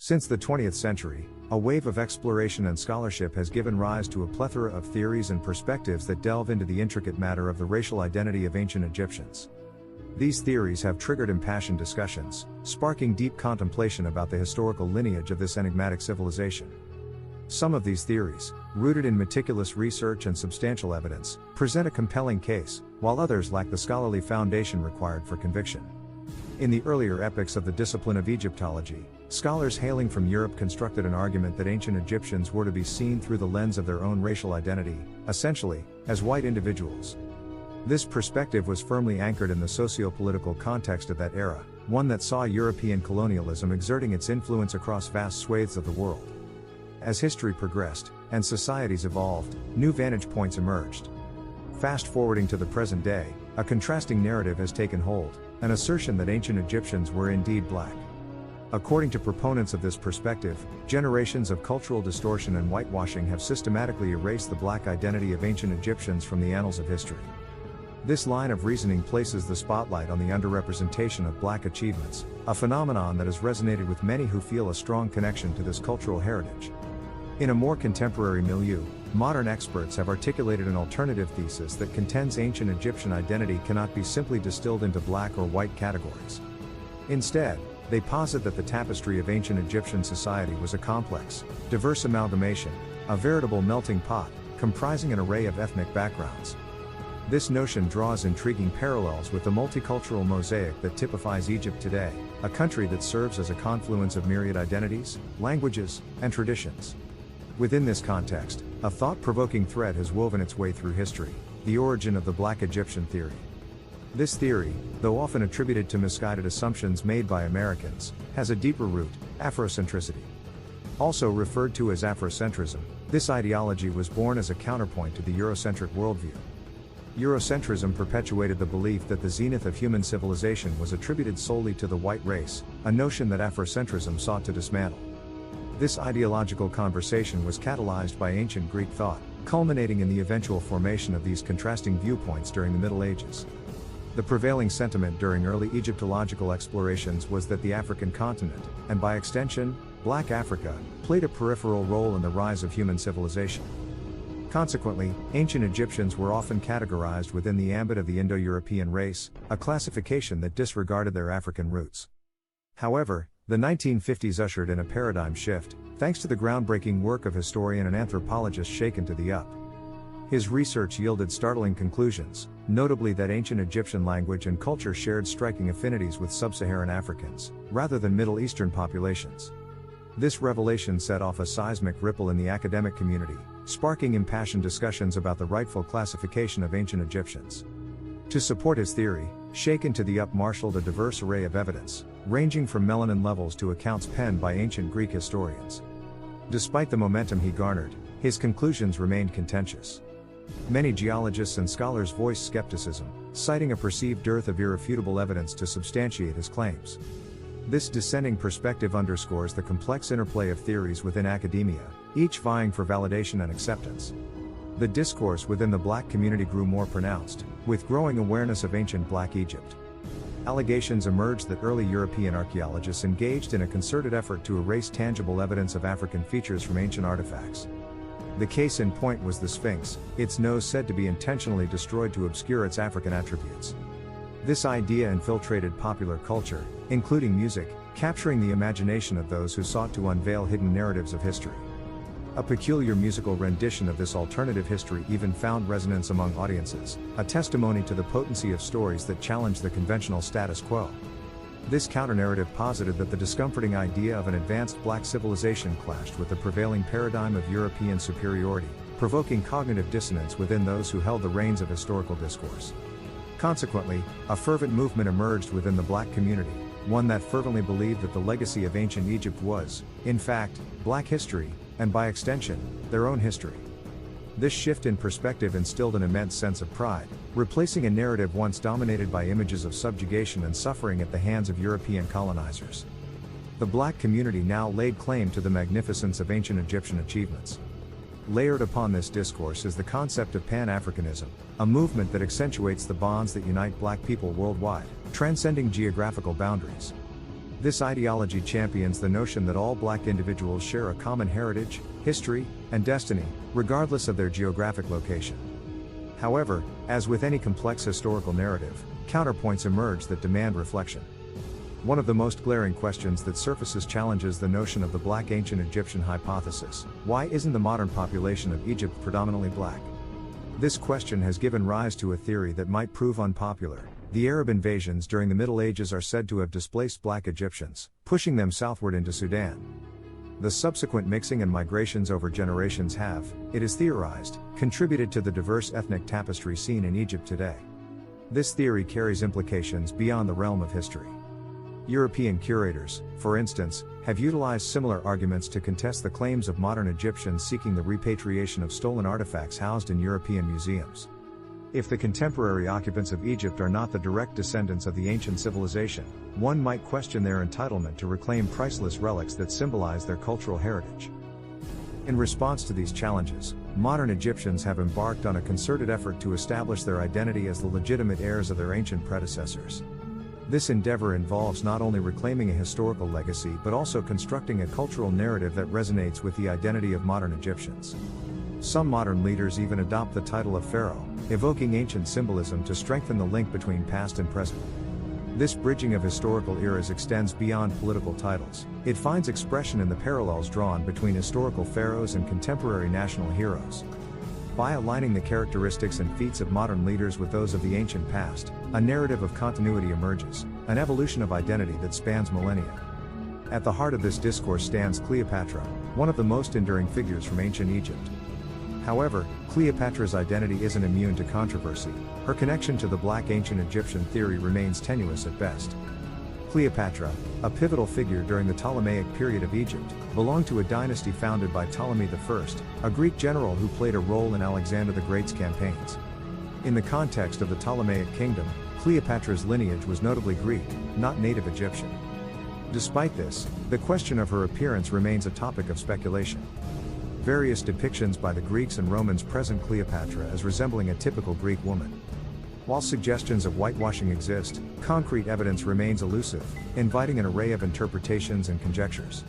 Since the 20th century, a wave of exploration and scholarship has given rise to a plethora of theories and perspectives that delve into the intricate matter of the racial identity of ancient Egyptians. These theories have triggered impassioned discussions, sparking deep contemplation about the historical lineage of this enigmatic civilization. Some of these theories, rooted in meticulous research and substantial evidence, present a compelling case, while others lack the scholarly foundation required for conviction. In the earlier epochs of the discipline of Egyptology, scholars hailing from Europe constructed an argument that ancient Egyptians were to be seen through the lens of their own racial identity, essentially, as white individuals. This perspective was firmly anchored in the socio-political context of that era, one that saw European colonialism exerting its influence across vast swathes of the world. As history progressed, and societies evolved, new vantage points emerged. Fast forwarding to the present day, a contrasting narrative has taken hold, an assertion that ancient Egyptians were indeed black. According to proponents of this perspective, generations of cultural distortion and whitewashing have systematically erased the black identity of ancient Egyptians from the annals of history. This line of reasoning places the spotlight on the underrepresentation of black achievements, a phenomenon that has resonated with many who feel a strong connection to this cultural heritage. In a more contemporary milieu, modern experts have articulated an alternative thesis that contends ancient Egyptian identity cannot be simply distilled into black or white categories. Instead, they posit that the tapestry of ancient Egyptian society was a complex, diverse amalgamation, a veritable melting pot, comprising an array of ethnic backgrounds. This notion draws intriguing parallels with the multicultural mosaic that typifies Egypt today, a country that serves as a confluence of myriad identities, languages, and traditions. Within this context, a thought-provoking thread has woven its way through history: the origin of the Black Egyptian theory. This theory, though often attributed to misguided assumptions made by Americans, has a deeper root: Afrocentricity. Also referred to as Afrocentrism, this ideology was born as a counterpoint to the Eurocentric worldview. Eurocentrism perpetuated the belief that the zenith of human civilization was attributed solely to the white race, a notion that Afrocentrism sought to dismantle. This ideological conversation was catalyzed by ancient Greek thought, culminating in the eventual formation of these contrasting viewpoints during the Middle Ages. The prevailing sentiment during early Egyptological explorations was that the African continent, and by extension, Black Africa, played a peripheral role in the rise of human civilization. Consequently, ancient Egyptians were often categorized within the ambit of the Indo-European race, a classification that disregarded their African roots. However, the 1950s ushered in a paradigm shift, thanks to the groundbreaking work of historian and anthropologist Shaken to the Up. His research yielded startling conclusions, notably that ancient Egyptian language and culture shared striking affinities with sub-Saharan Africans, rather than Middle Eastern populations. This revelation set off a seismic ripple in the academic community, sparking impassioned discussions about the rightful classification of ancient Egyptians. To support his theory, Shaken to the Up marshaled a diverse array of evidence, ranging from melanin levels to accounts penned by ancient Greek historians. Despite the momentum he garnered, his conclusions remained contentious. Many geologists and scholars voiced skepticism, citing a perceived dearth of irrefutable evidence to substantiate his claims. This dissenting perspective underscores the complex interplay of theories within academia, each vying for validation and acceptance. The discourse within the Black community grew more pronounced, with growing awareness of ancient Black Egypt. Allegations emerged that early European archaeologists engaged in a concerted effort to erase tangible evidence of African features from ancient artifacts. The case in point was the Sphinx, its nose said to be intentionally destroyed to obscure its African attributes. This idea infiltrated popular culture, including music, capturing the imagination of those who sought to unveil hidden narratives of history. A peculiar musical rendition of this alternative history even found resonance among audiences, a testimony to the potency of stories that challenge the conventional status quo. This counter-narrative posited that the discomforting idea of an advanced Black civilization clashed with the prevailing paradigm of European superiority, provoking cognitive dissonance within those who held the reins of historical discourse. Consequently, a fervent movement emerged within the Black community, one that fervently believed that the legacy of ancient Egypt was, in fact, Black history, and by extension, their own history. This shift in perspective instilled an immense sense of pride, replacing a narrative once dominated by images of subjugation and suffering at the hands of European colonizers. The Black community now laid claim to the magnificence of ancient Egyptian achievements. Layered upon this discourse is the concept of Pan-Africanism, a movement that accentuates the bonds that unite Black people worldwide, transcending geographical boundaries. This ideology champions the notion that all black individuals share a common heritage, history, and destiny, regardless of their geographic location. However, as with any complex historical narrative, counterpoints emerge that demand reflection. One of the most glaring questions that surfaces challenges the notion of the black ancient Egyptian hypothesis. Why isn't the modern population of Egypt predominantly black? This question has given rise to a theory that might prove unpopular. The Arab invasions during the Middle Ages are said to have displaced black Egyptians, pushing them southward into Sudan. The subsequent mixing and migrations over generations have, it is theorized, contributed to the diverse ethnic tapestry seen in Egypt today. This theory carries implications beyond the realm of history. European curators, for instance, have utilized similar arguments to contest the claims of modern Egyptians seeking the repatriation of stolen artifacts housed in European museums. If the contemporary occupants of Egypt are not the direct descendants of the ancient civilization, one might question their entitlement to reclaim priceless relics that symbolize their cultural heritage. In response to these challenges, modern Egyptians have embarked on a concerted effort to establish their identity as the legitimate heirs of their ancient predecessors. This endeavor involves not only reclaiming a historical legacy but also constructing a cultural narrative that resonates with the identity of modern Egyptians. Some modern leaders even adopt the title of pharaoh, evoking ancient symbolism to strengthen the link between past and present. This bridging of historical eras extends beyond political titles. It finds expression in the parallels drawn between historical pharaohs and contemporary national heroes. By aligning the characteristics and feats of modern leaders with those of the ancient past, a narrative of continuity emerges, an evolution of identity that spans millennia. At the heart of this discourse stands Cleopatra, one of the most enduring figures from ancient Egypt. However, Cleopatra's identity isn't immune to controversy. Her connection to the black ancient Egyptian theory remains tenuous at best. Cleopatra, a pivotal figure during the Ptolemaic period of Egypt, belonged to a dynasty founded by Ptolemy I, a Greek general who played a role in Alexander the Great's campaigns. In the context of the Ptolemaic kingdom, Cleopatra's lineage was notably Greek, not native Egyptian. Despite this, the question of her appearance remains a topic of speculation. Various depictions by the Greeks and Romans present Cleopatra as resembling a typical Greek woman. While suggestions of whitewashing exist, concrete evidence remains elusive, inviting an array of interpretations and conjectures.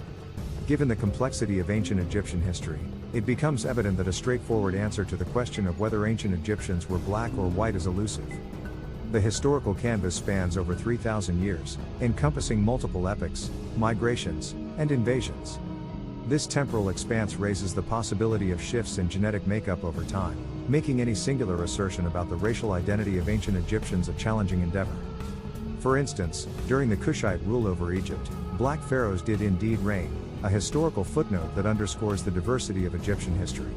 Given the complexity of ancient Egyptian history, it becomes evident that a straightforward answer to the question of whether ancient Egyptians were black or white is elusive. The historical canvas spans over 3,000 years, encompassing multiple epochs, migrations, and invasions. This temporal expanse raises the possibility of shifts in genetic makeup over time, making any singular assertion about the racial identity of ancient Egyptians a challenging endeavor. For instance, during the Kushite rule over Egypt, black pharaohs did indeed reign, a historical footnote that underscores the diversity of Egyptian history.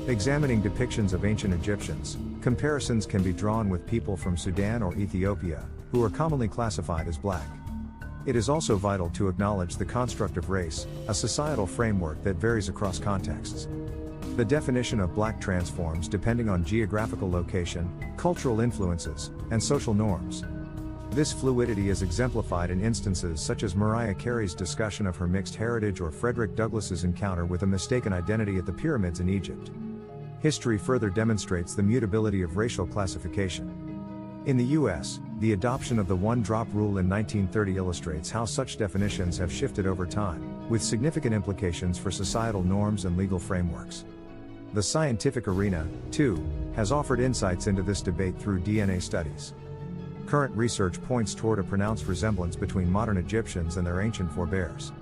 Examining depictions of ancient Egyptians, comparisons can be drawn with people from Sudan or Ethiopia, who are commonly classified as black. It is also vital to acknowledge the construct of race, a societal framework that varies across contexts. The definition of black transforms depending on geographical location, cultural influences, and social norms. This fluidity is exemplified in instances such as Mariah Carey's discussion of her mixed heritage or Frederick Douglass's encounter with a mistaken identity at the pyramids in Egypt. History further demonstrates the mutability of racial classification. In the US, the adoption of the one-drop rule in 1930 illustrates how such definitions have shifted over time, with significant implications for societal norms and legal frameworks. The scientific arena, too, has offered insights into this debate through DNA studies. Current research points toward a pronounced resemblance between modern Egyptians and their ancient forebears.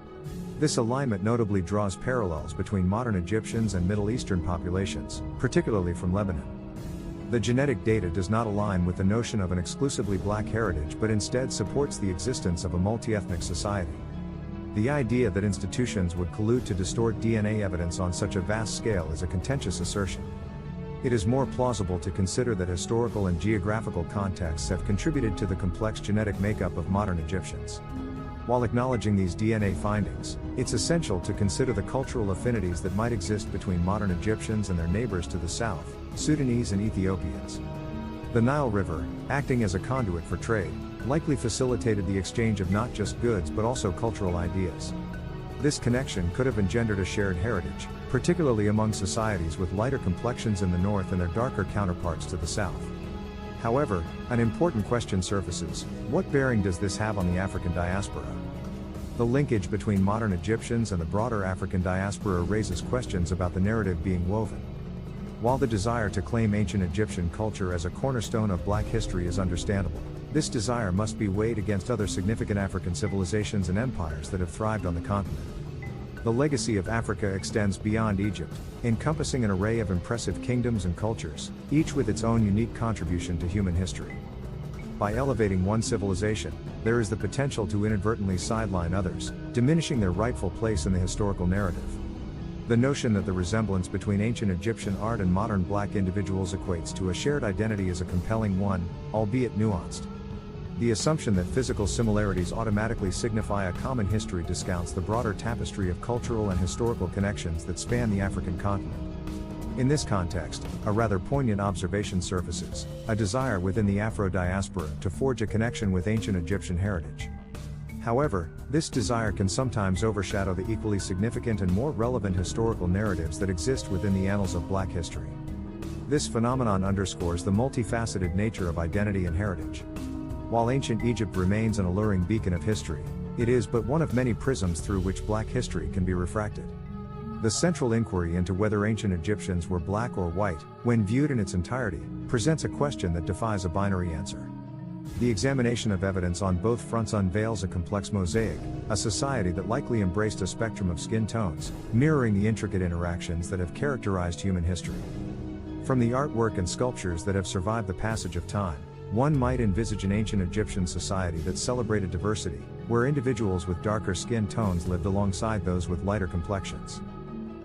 This alignment notably draws parallels between modern Egyptians and Middle Eastern populations, particularly from Lebanon. The genetic data does not align with the notion of an exclusively black heritage but instead supports the existence of a multi-ethnic society. The idea that institutions would collude to distort DNA evidence on such a vast scale is a contentious assertion. It is more plausible to consider that historical and geographical contexts have contributed to the complex genetic makeup of modern Egyptians. While acknowledging these DNA findings, it's essential to consider the cultural affinities that might exist between modern Egyptians and their neighbors to the south, Sudanese and Ethiopians. The Nile River, acting as a conduit for trade, likely facilitated the exchange of not just goods but also cultural ideas. This connection could have engendered a shared heritage, particularly among societies with lighter complexions in the north and their darker counterparts to the south. However, an important question surfaces: what bearing does this have on the African diaspora? The linkage between modern Egyptians and the broader African diaspora raises questions about the narrative being woven. While the desire to claim ancient Egyptian culture as a cornerstone of Black history is understandable, this desire must be weighed against other significant African civilizations and empires that have thrived on the continent. The legacy of Africa extends beyond Egypt, encompassing an array of impressive kingdoms and cultures, each with its own unique contribution to human history. By elevating one civilization, there is the potential to inadvertently sideline others, diminishing their rightful place in the historical narrative. The notion that the resemblance between ancient Egyptian art and modern Black individuals equates to a shared identity is a compelling one, albeit nuanced. The assumption that physical similarities automatically signify a common history discounts the broader tapestry of cultural and historical connections that span the African continent. In this context, a rather poignant observation surfaces: a desire within the Afro diaspora to forge a connection with ancient Egyptian heritage. However, this desire can sometimes overshadow the equally significant and more relevant historical narratives that exist within the annals of Black history. This phenomenon underscores the multifaceted nature of identity and heritage. While ancient Egypt remains an alluring beacon of history, it is but one of many prisms through which Black history can be refracted. The central inquiry into whether ancient Egyptians were Black or white, when viewed in its entirety, presents a question that defies a binary answer. The examination of evidence on both fronts unveils a complex mosaic, a society that likely embraced a spectrum of skin tones, mirroring the intricate interactions that have characterized human history. From the artwork and sculptures that have survived the passage of time, one might envisage an ancient Egyptian society that celebrated diversity, where individuals with darker skin tones lived alongside those with lighter complexions.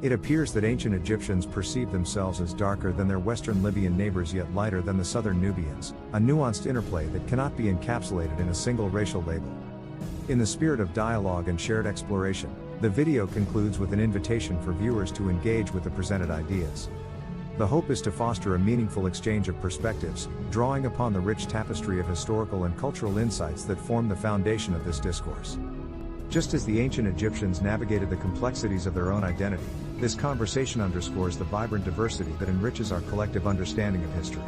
It appears that ancient Egyptians perceived themselves as darker than their Western Libyan neighbors yet lighter than the Southern Nubians, a nuanced interplay that cannot be encapsulated in a single racial label. In the spirit of dialogue and shared exploration, the video concludes with an invitation for viewers to engage with the presented ideas. The hope is to foster a meaningful exchange of perspectives, drawing upon the rich tapestry of historical and cultural insights that form the foundation of this discourse. Just as the ancient Egyptians navigated the complexities of their own identity, this conversation underscores the vibrant diversity that enriches our collective understanding of history.